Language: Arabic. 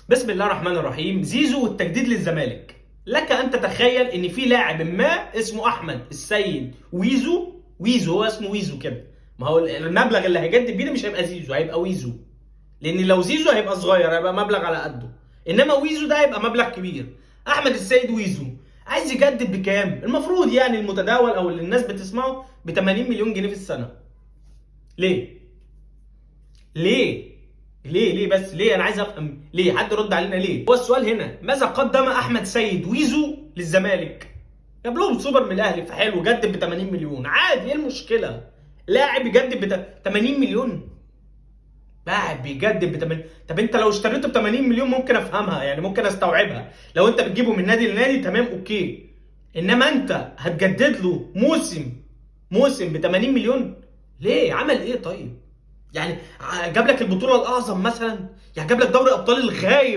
بسم الله الرحمن الرحيم. زيزو والتجديد للزمالك. لك ان تتخيل ان في لاعب ما اسمه احمد السيد ويزو هو اسمه ويزو كده. ما هو المبلغ اللي هيجدد بيه ده مش هيبقى زيزو، هيبقى ويزو. لان لو زيزو هيبقى صغير، هيبقى مبلغ على قده، انما ويزو ده هيبقى مبلغ كبير. احمد السيد ويزو عايز يجدد بكام؟ المفروض يعني المتداول او اللي الناس بتسمعه ب 80 مليون جنيه في السنه. ليه؟ ليه؟ ليه بس ليه؟ انا عايز افهم ليه، حد يرد علينا ليه؟ هو السؤال هنا ماذا قدم احمد سيد ويزو للزمالك؟ جاب لهم سوبر من الاهلي، فحلو جدد ب 80 مليون، عادي، ايه المشكله؟ لاعب يجدد ب 80 مليون، لاعب بيجدد ب 80. طب انت لو اشتريته ب 80 مليون ممكن افهمها، يعني ممكن استوعبها، لو انت بتجيبه من نادي لنادي تمام اوكي، انما انت هتجدد له موسم ب 80 مليون؟ ليه؟ عمل ايه طيب؟ يعني جاب لك البطوله الاعظم مثلا؟ يعني جاب لك دوري ابطال الغايب